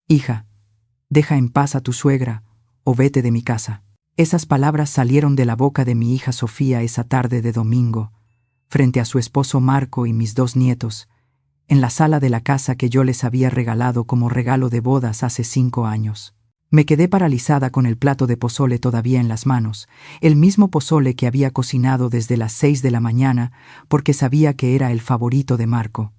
Hija, deja en paz a tu suegra, o vete de mi casa. Esas palabras salieron de la boca de mi hija Sofía esa tarde de domingo, frente a su esposo Marco y mis 2 nietos, en la sala de la casa que yo les había regalado como regalo de bodas hace 5 años. Me quedé paralizada con el plato de pozole todavía en las manos, el mismo pozole que había cocinado desde las 6 de la mañana porque sabía que era el favorito de Marco.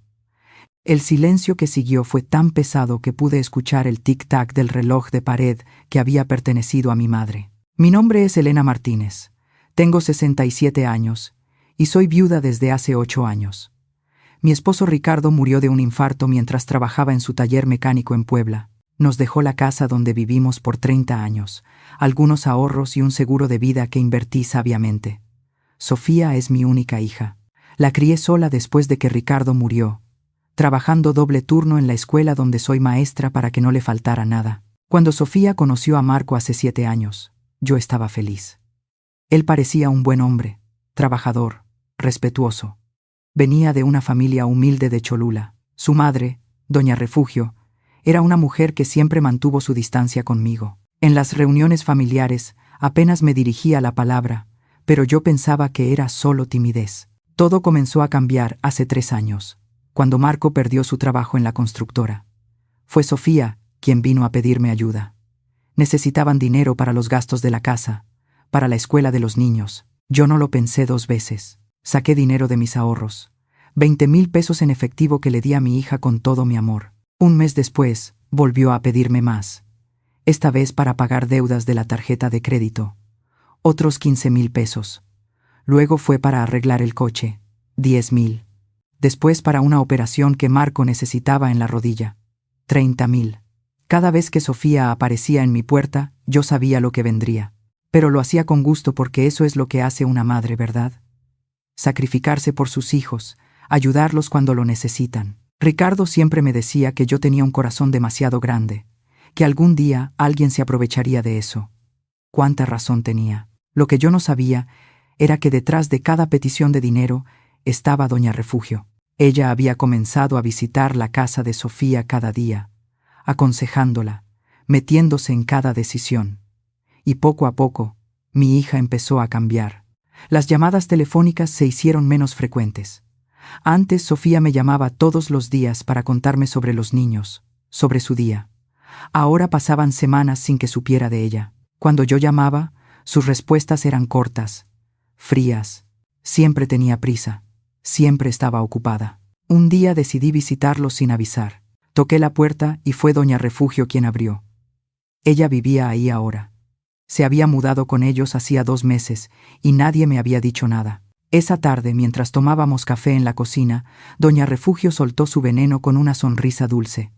El silencio que siguió fue tan pesado que pude escuchar el tic-tac del reloj de pared que había pertenecido a mi madre. Mi nombre es Elena Martínez, tengo 67 años y soy viuda desde hace 8 años. Mi esposo Ricardo murió de un infarto mientras trabajaba en su taller mecánico en Puebla. Nos dejó la casa donde vivimos por 30 años, algunos ahorros y un seguro de vida que invertí sabiamente. Sofía es mi única hija. La crié sola después de que Ricardo murió, trabajando doble turno en la escuela donde soy maestra para que no le faltara nada. Cuando Sofía conoció a Marco hace 7 años, yo estaba feliz. Él parecía un buen hombre, trabajador, respetuoso. Venía de una familia humilde de Cholula. Su madre, doña Refugio, era una mujer que siempre mantuvo su distancia conmigo. En las reuniones familiares apenas me dirigía la palabra, pero yo pensaba que era solo timidez. Todo comenzó a cambiar hace 3 años, cuando Marco perdió su trabajo en la constructora. Fue Sofía quien vino a pedirme ayuda. Necesitaban dinero para los gastos de la casa, para la escuela de los niños. Yo no lo pensé 2 veces. Saqué dinero de mis ahorros, 20,000 pesos en efectivo que le di a mi hija con todo mi amor. Un mes después, volvió a pedirme más, esta vez para pagar deudas de la tarjeta de crédito, otros 15,000 pesos. Luego fue para arreglar el coche, 10,000. Después para una operación que Marco necesitaba en la rodilla, 30,000. Cada vez que Sofía aparecía en mi puerta, yo sabía lo que vendría. Pero lo hacía con gusto porque eso es lo que hace una madre, ¿verdad? Sacrificarse por sus hijos, ayudarlos cuando lo necesitan. Ricardo siempre me decía que yo tenía un corazón demasiado grande, que algún día alguien se aprovecharía de eso. ¿Cuánta razón tenía? Lo que yo no sabía era que detrás de cada petición de dinero estaba doña Refugio. Ella había comenzado a visitar la casa de Sofía cada día, aconsejándola, metiéndose en cada decisión. Y poco a poco, mi hija empezó a cambiar. Las llamadas telefónicas se hicieron menos frecuentes. Antes Sofía me llamaba todos los días para contarme sobre los niños, sobre su día. Ahora pasaban semanas sin que supiera de ella. Cuando yo llamaba, sus respuestas eran cortas, frías. Siempre tenía prisa, siempre estaba ocupada. Un día decidí visitarlos sin avisar. Toqué la puerta y fue doña Refugio quien abrió. Ella vivía ahí ahora. Se había mudado con ellos hacía 2 meses y nadie me había dicho nada. Esa tarde, mientras tomábamos café en la cocina, doña Refugio soltó su veneno con una sonrisa dulce.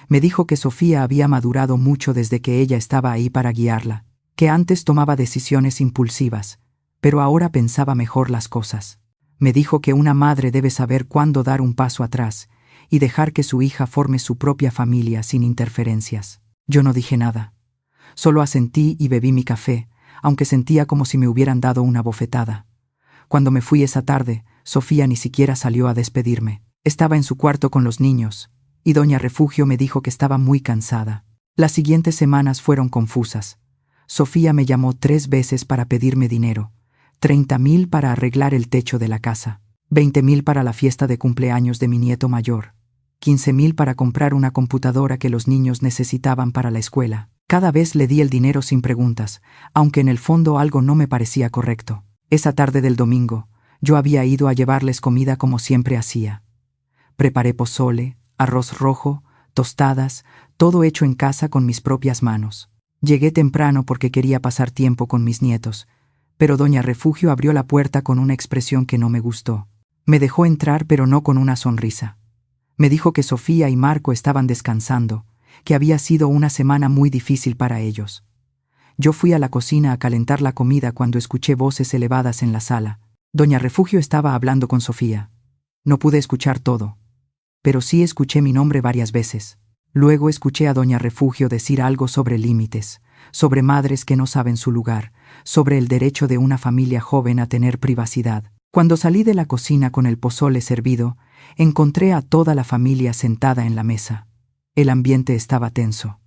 Me dijo que Sofía había madurado mucho desde que ella estaba ahí para guiarla, que antes tomaba decisiones impulsivas, pero ahora pensaba mejor las cosas. Me dijo que una madre debe saber cuándo dar un paso atrás y dejar que su hija forme su propia familia sin interferencias. Yo no dije nada. Solo asentí y bebí mi café, aunque sentía como si me hubieran dado una bofetada. Cuando me fui esa tarde, Sofía ni siquiera salió a despedirme. Estaba en su cuarto con los niños, y doña Refugio me dijo que estaba muy cansada. Las siguientes semanas fueron confusas. Sofía me llamó 3 veces para pedirme dinero, 30,000 para arreglar el techo de la casa, 20,000 para la fiesta de cumpleaños de mi nieto mayor, 15,000 para comprar una computadora que los niños necesitaban para la escuela. Cada vez le di el dinero sin preguntas, aunque en el fondo algo no me parecía correcto. Esa tarde del domingo, yo había ido a llevarles comida como siempre hacía. Preparé pozole, arroz rojo, tostadas, todo hecho en casa con mis propias manos. Llegué temprano porque quería pasar tiempo con mis nietos, pero doña Refugio abrió la puerta con una expresión que no me gustó. Me dejó entrar, pero no con una sonrisa. Me dijo que Sofía y Marco estaban descansando, que había sido una semana muy difícil para ellos. Yo fui a la cocina a calentar la comida cuando escuché voces elevadas en la sala. Doña Refugio estaba hablando con Sofía. No pude escuchar todo, pero sí escuché mi nombre varias veces. Luego escuché a doña Refugio decir algo sobre límites, sobre madres que no saben su lugar, sobre el derecho de una familia joven a tener privacidad. Cuando salí de la cocina con el pozole servido, encontré a toda la familia sentada en la mesa. El ambiente estaba tenso.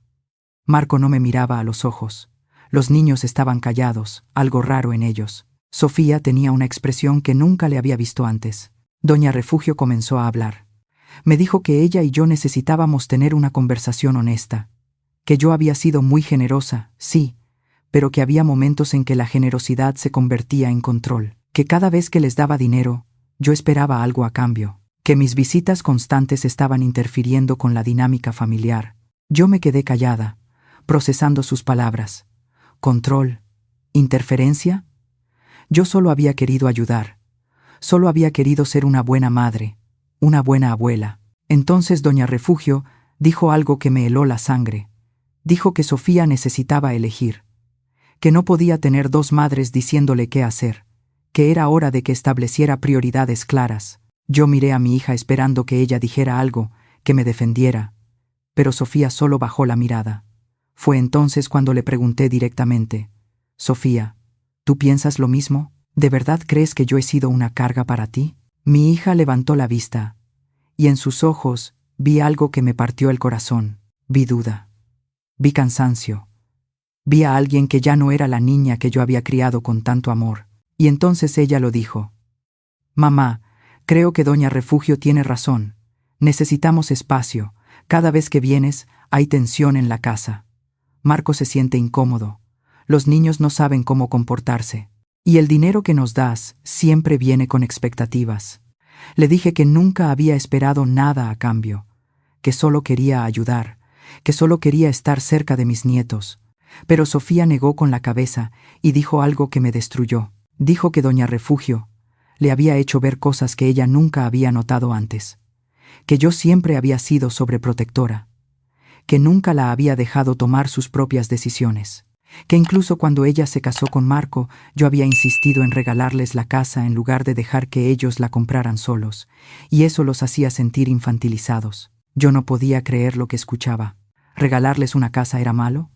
Marco no me miraba a los ojos. Los niños estaban callados, algo raro en ellos. Sofía tenía una expresión que nunca le había visto antes. Doña Refugio comenzó a hablar. Me dijo que ella y yo necesitábamos tener una conversación honesta, que yo había sido muy generosa, sí, pero que había momentos en que la generosidad se convertía en control, que cada vez que les daba dinero, yo esperaba algo a cambio, que mis visitas constantes estaban interfiriendo con la dinámica familiar. Yo me quedé callada, procesando sus palabras. ¿Control? ¿Interferencia? Yo solo había querido ayudar. Solo había querido ser una buena madre, una buena abuela. Entonces doña Refugio dijo algo que me heló la sangre. Dijo que Sofía necesitaba elegir, que no podía tener dos madres diciéndole qué hacer, que era hora de que estableciera prioridades claras. Yo miré a mi hija esperando que ella dijera algo, que me defendiera, pero Sofía solo bajó la mirada. Fue entonces cuando le pregunté directamente: Sofía, ¿tú piensas lo mismo? ¿De verdad crees que yo he sido una carga para ti? Mi hija levantó la vista, y en sus ojos vi algo que me partió el corazón. Vi duda. Vi cansancio. Vi a alguien que ya no era la niña que yo había criado con tanto amor. Y entonces ella lo dijo. Mamá, creo que doña Refugio tiene razón. Necesitamos espacio. Cada vez que vienes, hay tensión en la casa. Marco se siente incómodo. Los niños no saben cómo comportarse. Y el dinero que nos das siempre viene con expectativas. Le dije que nunca había esperado nada a cambio, que solo quería ayudar, que solo quería estar cerca de mis nietos. Pero Sofía negó con la cabeza y dijo algo que me destruyó. Dijo que doña Refugio le había hecho ver cosas que ella nunca había notado antes, que yo siempre había sido sobreprotectora, que nunca la había dejado tomar sus propias decisiones, que incluso cuando ella se casó con Marco, yo había insistido en regalarles la casa en lugar de dejar que ellos la compraran solos, y eso los hacía sentir infantilizados. Yo no podía creer lo que escuchaba. ¿Regalarles una casa era malo?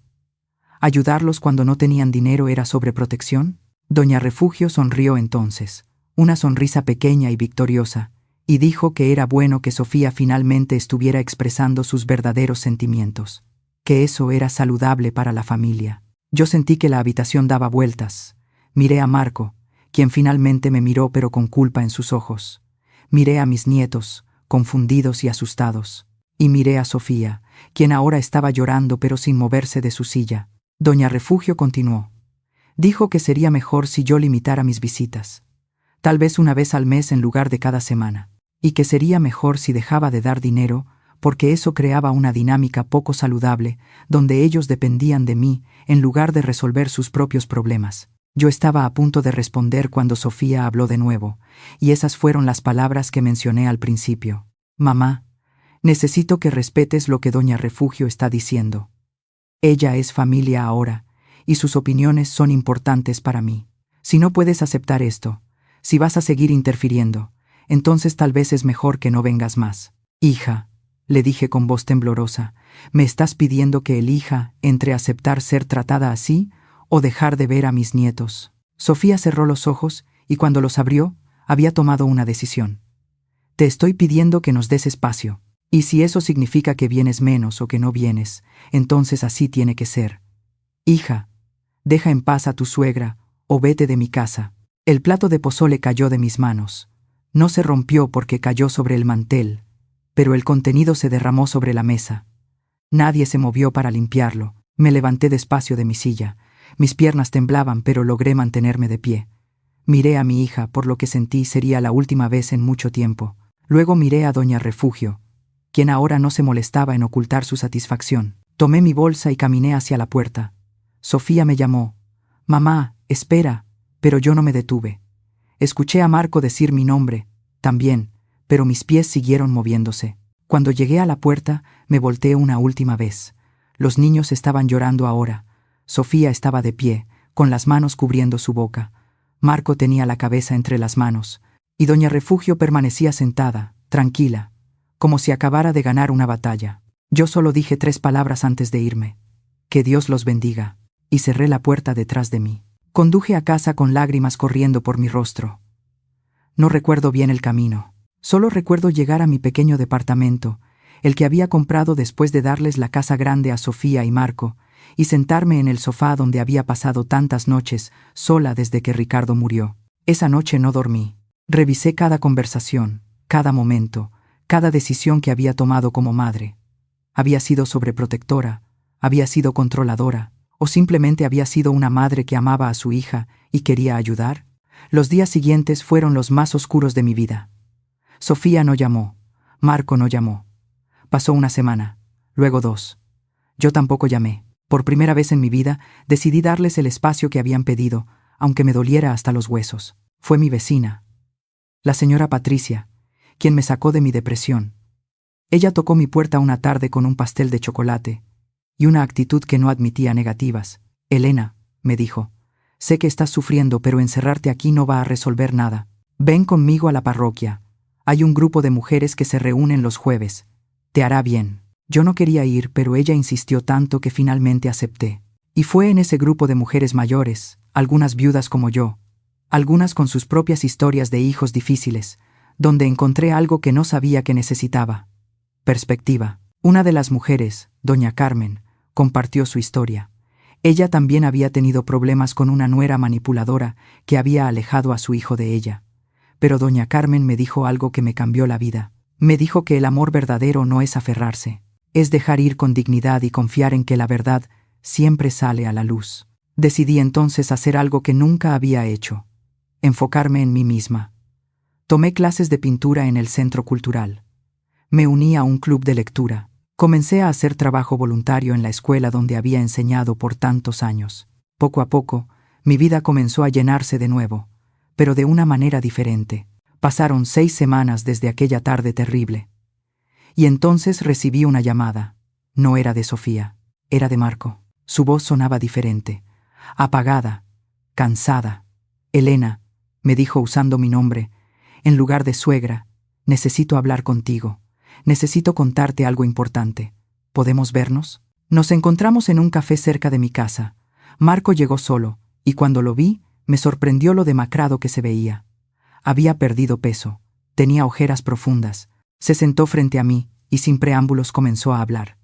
¿Ayudarlos cuando no tenían dinero era sobreprotección? Doña Refugio sonrió entonces, una sonrisa pequeña y victoriosa, y dijo que era bueno que Sofía finalmente estuviera expresando sus verdaderos sentimientos, que eso era saludable para la familia. Yo sentí que la habitación daba vueltas. Miré a Marco, quien finalmente me miró pero con culpa en sus ojos. Miré a mis nietos, confundidos y asustados. Y miré a Sofía, quien ahora estaba llorando pero sin moverse de su silla. Doña Refugio continuó. Dijo que sería mejor si yo limitara mis visitas, tal vez una vez al mes en lugar de cada semana, y que sería mejor si dejaba de dar dinero, porque eso creaba una dinámica poco saludable, donde ellos dependían de mí en lugar de resolver sus propios problemas. Yo estaba a punto de responder cuando Sofía habló de nuevo, y esas fueron las palabras que mencioné al principio. Mamá, necesito que respetes lo que doña Refugio está diciendo. Ella es familia ahora, y sus opiniones son importantes para mí. Si no puedes aceptar esto, si vas a seguir interfiriendo, entonces tal vez es mejor que no vengas más. Hija, le dije con voz temblorosa, ¿me estás pidiendo que elija entre aceptar ser tratada así o dejar de ver a mis nietos? Sofía cerró los ojos y cuando los abrió, había tomado una decisión. Te estoy pidiendo que nos des espacio, y si eso significa que vienes menos o que no vienes, entonces así tiene que ser. Hija, deja en paz a tu suegra o vete de mi casa. El plato de pozole cayó de mis manos. No se rompió porque cayó sobre el mantel, pero el contenido se derramó sobre la mesa. Nadie se movió para limpiarlo. Me levanté despacio de mi silla. Mis piernas temblaban, pero logré mantenerme de pie. Miré a mi hija, por lo que sentí sería la última vez en mucho tiempo. Luego miré a doña Refugio, quien ahora no se molestaba en ocultar su satisfacción. Tomé mi bolsa y caminé hacia la puerta. Sofía me llamó. Mamá, espera, pero yo no me detuve. Escuché a Marco decir mi nombre, también, pero mis pies siguieron moviéndose. Cuando llegué a la puerta, me volteé una última vez. Los niños estaban llorando ahora. Sofía estaba de pie, con las manos cubriendo su boca. Marco tenía la cabeza entre las manos, y doña Refugio permanecía sentada, tranquila, como si acabara de ganar una batalla. Yo solo dije 3 palabras antes de irme. Que Dios los bendiga, y cerré la puerta detrás de mí. Conduje a casa con lágrimas corriendo por mi rostro. No recuerdo bien el camino. Solo recuerdo llegar a mi pequeño departamento, el que había comprado después de darles la casa grande a Sofía y Marco, y sentarme en el sofá donde había pasado tantas noches, sola desde que Ricardo murió. Esa noche no dormí. Revisé cada conversación, cada momento, cada decisión que había tomado como madre. ¿Había sido sobreprotectora? ¿Había sido controladora? ¿O simplemente había sido una madre que amaba a su hija y quería ayudar? Los días siguientes fueron los más oscuros de mi vida. Sofía no llamó. Marco no llamó. Pasó una semana, luego 2. Yo tampoco llamé. Por primera vez en mi vida, decidí darles el espacio que habían pedido, aunque me doliera hasta los huesos. Fue mi vecina, la señora Patricia, quien me sacó de mi depresión. Ella tocó mi puerta una tarde con un pastel de chocolate y una actitud que no admitía negativas. «Elena», me dijo, «sé que estás sufriendo, pero encerrarte aquí no va a resolver nada. Ven conmigo a la parroquia. Hay un grupo de mujeres que se reúnen los jueves. Te hará bien». Yo no quería ir, pero ella insistió tanto que finalmente acepté. Y fue en ese grupo de mujeres mayores, algunas viudas como yo, algunas con sus propias historias de hijos difíciles, donde encontré algo que no sabía que necesitaba: perspectiva. Una de las mujeres, doña Carmen, compartió su historia. Ella también había tenido problemas con una nuera manipuladora que había alejado a su hijo de ella. Pero doña Carmen me dijo algo que me cambió la vida. Me dijo que el amor verdadero no es aferrarse, es dejar ir con dignidad y confiar en que la verdad siempre sale a la luz. Decidí entonces hacer algo que nunca había hecho: enfocarme en mí misma. Tomé clases de pintura en el centro cultural. Me uní a un club de lectura. Comencé a hacer trabajo voluntario en la escuela donde había enseñado por tantos años. Poco a poco, mi vida comenzó a llenarse de nuevo, pero de una manera diferente. Pasaron 6 semanas desde aquella tarde terrible. Y entonces recibí una llamada. No era de Sofía, era de Marco. Su voz sonaba diferente, apagada, cansada. «Elena», me dijo usando mi nombre, en lugar de suegra, «necesito hablar contigo. Necesito contarte algo importante. ¿Podemos vernos?» Nos encontramos en un café cerca de mi casa. Marco llegó solo, y cuando lo vi, me sorprendió lo demacrado que se veía. Había perdido peso, tenía ojeras profundas. Se sentó frente a mí y sin preámbulos comenzó a hablar.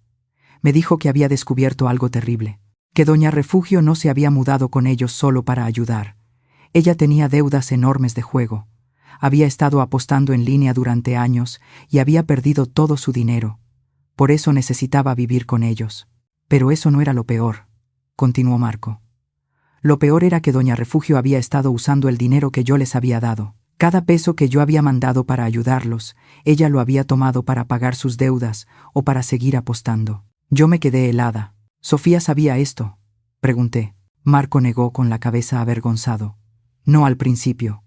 Me dijo que había descubierto algo terrible, que doña Refugio no se había mudado con ellos solo para ayudar. Ella tenía deudas enormes de juego. Había estado apostando en línea durante años y había perdido todo su dinero. Por eso necesitaba vivir con ellos. Pero eso no era lo peor, continuó Marco. Lo peor era que doña Refugio había estado usando el dinero que yo les había dado. Cada peso que yo había mandado para ayudarlos, ella lo había tomado para pagar sus deudas o para seguir apostando. Yo me quedé helada. «¿Sofía sabía esto?», pregunté. Marco negó con la cabeza avergonzado. «No al principio.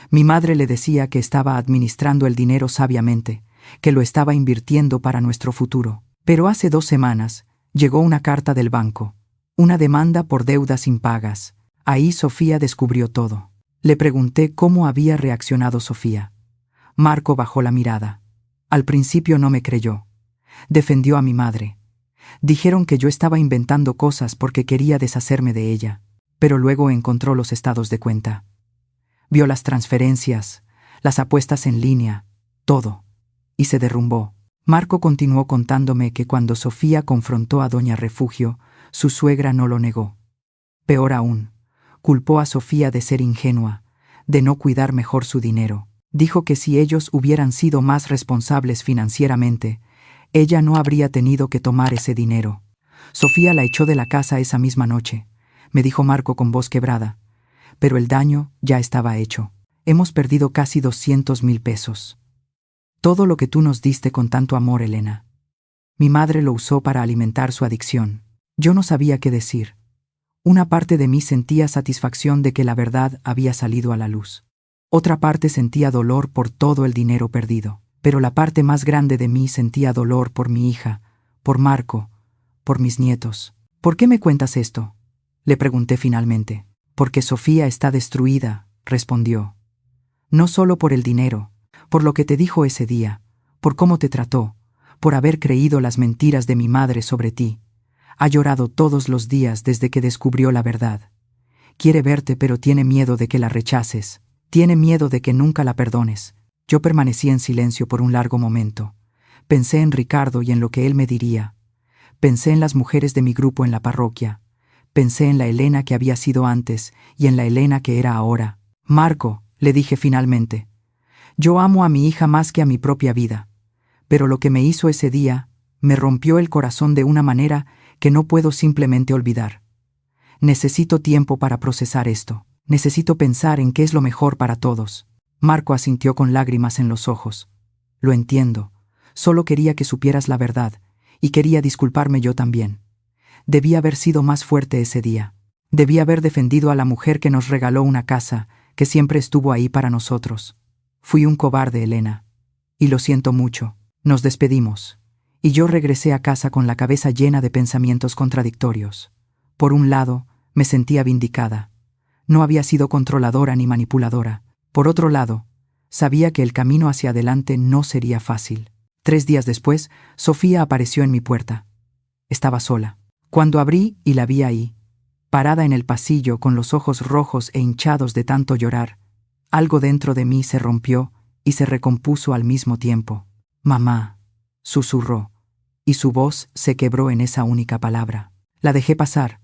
Mi madre le decía que estaba administrando el dinero sabiamente, que lo estaba invirtiendo para nuestro futuro. Pero hace 2 semanas llegó una carta del banco, una demanda por deudas impagas. Ahí Sofía descubrió todo». Le pregunté cómo había reaccionado Sofía. Marco bajó la mirada. Al principio no me creyó. Defendió a mi madre. Dijeron que yo estaba inventando cosas porque quería deshacerme de ella, pero luego encontró los estados de cuenta. Vio las transferencias, las apuestas en línea, todo, y se derrumbó. Marco continuó contándome que cuando Sofía confrontó a doña Refugio, su suegra no lo negó. Peor aún, culpó a Sofía de ser ingenua, de no cuidar mejor su dinero. Dijo que si ellos hubieran sido más responsables financieramente, ella no habría tenido que tomar ese dinero. Sofía la echó de la casa esa misma noche, me dijo Marco con voz quebrada. Pero el daño ya estaba hecho. Hemos perdido casi 200,000 pesos. Todo lo que tú nos diste con tanto amor, Elena. Mi madre lo usó para alimentar su adicción. Yo no sabía qué decir. Una parte de mí sentía satisfacción de que la verdad había salido a la luz. Otra parte sentía dolor por todo el dinero perdido. Pero la parte más grande de mí sentía dolor por mi hija, por Marco, por mis nietos. «¿Por qué me cuentas esto?», le pregunté finalmente. «Porque Sofía está destruida», respondió. «No solo por el dinero, por lo que te dijo ese día, por cómo te trató, por haber creído las mentiras de mi madre sobre ti. Ha llorado todos los días desde que descubrió la verdad. Quiere verte, pero tiene miedo de que la rechaces. Tiene miedo de que nunca la perdones». Yo permanecí en silencio por un largo momento. Pensé en Ricardo y en lo que él me diría. Pensé en las mujeres de mi grupo en la parroquia. Pensé en la Elena que había sido antes y en la Elena que era ahora. Marco, le dije finalmente, yo amo a mi hija más que a mi propia vida. Pero lo que me hizo ese día me rompió el corazón de una manera que no puedo simplemente olvidar. Necesito tiempo para procesar esto. Necesito pensar en qué es lo mejor para todos. Marco asintió con lágrimas en los ojos. Lo entiendo. Solo quería que supieras la verdad, y quería disculparme yo también. Debí haber sido más fuerte ese día. Debí haber defendido a la mujer que nos regaló una casa, que siempre estuvo ahí para nosotros. Fui un cobarde, Elena. Y lo siento mucho. Nos despedimos. Y yo regresé a casa con la cabeza llena de pensamientos contradictorios. Por un lado, me sentía vindicada. No había sido controladora ni manipuladora. Por otro lado, sabía que el camino hacia adelante no sería fácil. 3 días después, Sofía apareció en mi puerta. Estaba sola. Cuando abrí y la vi ahí, parada en el pasillo con los ojos rojos e hinchados de tanto llorar, algo dentro de mí se rompió y se recompuso al mismo tiempo. «Mamá», susurró, y su voz se quebró en esa única palabra. La dejé pasar.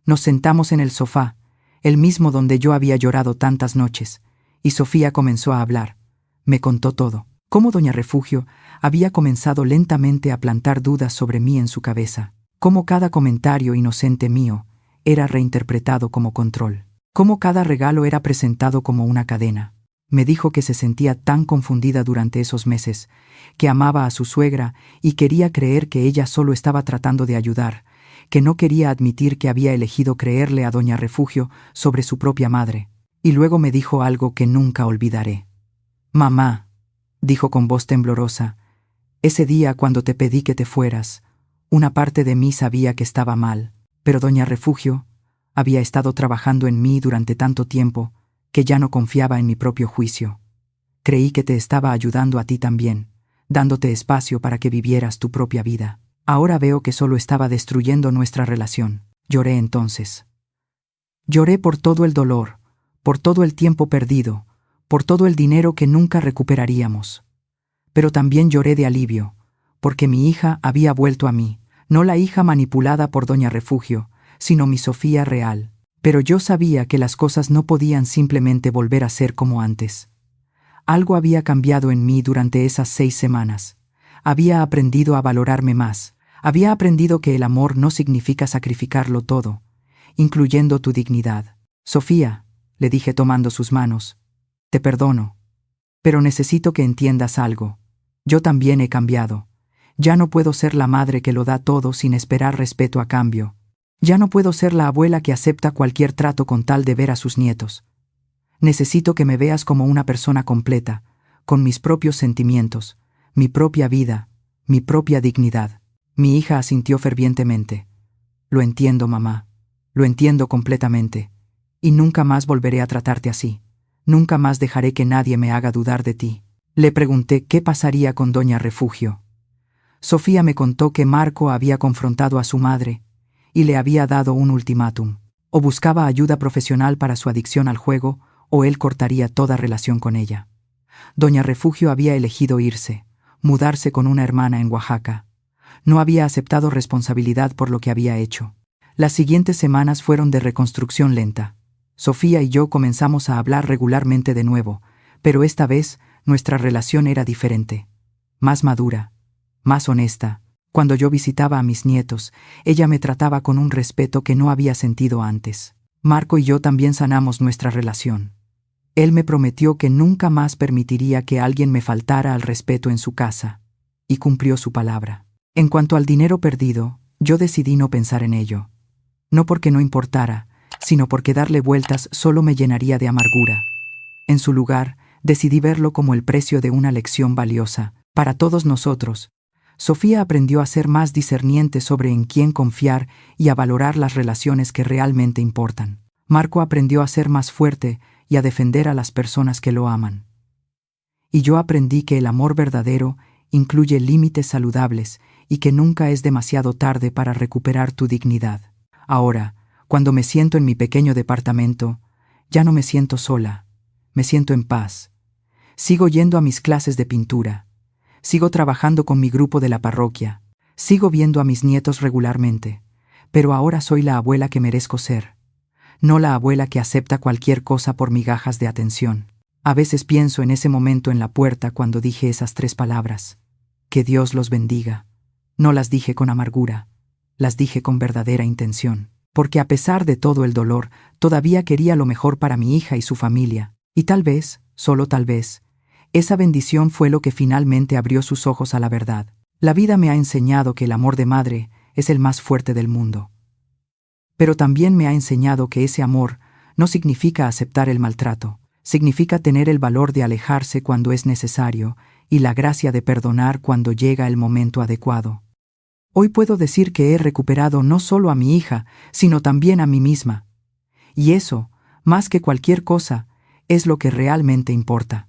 Nos sentamos en el sofá, el mismo donde yo había llorado tantas noches, y Sofía comenzó a hablar. Me contó todo. Cómo doña Refugio había comenzado lentamente a plantar dudas sobre mí en su cabeza. Cómo cada comentario inocente mío era reinterpretado como control. Cómo cada regalo era presentado como una cadena. Me dijo que se sentía tan confundida durante esos meses, que amaba a su suegra y quería creer que ella solo estaba tratando de ayudar, que no quería admitir que había elegido creerle a doña Refugio sobre su propia madre. Y luego me dijo algo que nunca olvidaré. «Mamá», dijo con voz temblorosa, «ese día cuando te pedí que te fueras, una parte de mí sabía que estaba mal, pero doña Refugio había estado trabajando en mí durante tanto tiempo que ya no confiaba en mi propio juicio. Creí que te estaba ayudando a ti también, dándote espacio para que vivieras tu propia vida. Ahora veo que solo estaba destruyendo nuestra relación». Lloré entonces. Lloré por todo el dolor, por todo el tiempo perdido, por todo el dinero que nunca recuperaríamos. Pero también lloré de alivio, porque mi hija había vuelto a mí, no la hija manipulada por doña Refugio, sino mi Sofía real. Pero yo sabía que las cosas no podían simplemente volver a ser como antes. Algo había cambiado en mí durante esas 6 semanas. Había aprendido a valorarme más. Había aprendido que el amor no significa sacrificarlo todo, incluyendo tu dignidad. «Sofía», le dije tomando sus manos, «te perdono. Pero necesito que entiendas algo. Yo también he cambiado. Ya no puedo ser la madre que lo da todo sin esperar respeto a cambio. Ya no puedo ser la abuela que acepta cualquier trato con tal de ver a sus nietos. Necesito que me veas como una persona completa, con mis propios sentimientos, mi propia vida, mi propia dignidad». Mi hija asintió fervientemente. «Lo entiendo, mamá. Lo entiendo completamente. Y nunca más volveré a tratarte así. Nunca más dejaré que nadie me haga dudar de ti». Le pregunté qué pasaría con doña Refugio. Sofía me contó que Marco había confrontado a su madre y le había dado un ultimátum. O buscaba ayuda profesional para su adicción al juego, o él cortaría toda relación con ella. Doña Refugio había elegido irse, mudarse con una hermana en Oaxaca. No había aceptado responsabilidad por lo que había hecho. Las siguientes semanas fueron de reconstrucción lenta. Sofía y yo comenzamos a hablar regularmente de nuevo, pero esta vez nuestra relación era diferente. Más madura, más honesta. Cuando yo visitaba a mis nietos, ella me trataba con un respeto que no había sentido antes. Marco y yo también sanamos nuestra relación. Él me prometió que nunca más permitiría que alguien me faltara al respeto en su casa, y cumplió su palabra. En cuanto al dinero perdido, yo decidí no pensar en ello. No porque no importara, sino porque darle vueltas solo me llenaría de amargura. En su lugar, decidí verlo como el precio de una lección valiosa. Para todos nosotros, Sofía aprendió a ser más discerniente sobre en quién confiar y a valorar las relaciones que realmente importan. Marco aprendió a ser más fuerte y a defender a las personas que lo aman. Y yo aprendí que el amor verdadero incluye límites saludables y que nunca es demasiado tarde para recuperar tu dignidad. Ahora, cuando me siento en mi pequeño departamento, ya no me siento sola, me siento en paz. Sigo yendo a mis clases de pintura. sigo trabajando con mi grupo de la parroquia, sigo viendo a mis nietos regularmente, pero ahora soy la abuela que merezco ser, no la abuela que acepta cualquier cosa por migajas de atención. A veces pienso en ese momento en la puerta cuando dije esas 3 palabras. Que Dios los bendiga. No las dije con amargura, las dije con verdadera intención, porque a pesar de todo el dolor, todavía quería lo mejor para mi hija y su familia, y tal vez, solo tal vez, esa bendición fue lo que finalmente abrió sus ojos a la verdad. La vida me ha enseñado que el amor de madre es el más fuerte del mundo. Pero también me ha enseñado que ese amor no significa aceptar el maltrato, significa tener el valor de alejarse cuando es necesario y la gracia de perdonar cuando llega el momento adecuado. Hoy puedo decir que he recuperado no solo a mi hija, sino también a mí misma. Y eso, más que cualquier cosa, es lo que realmente importa.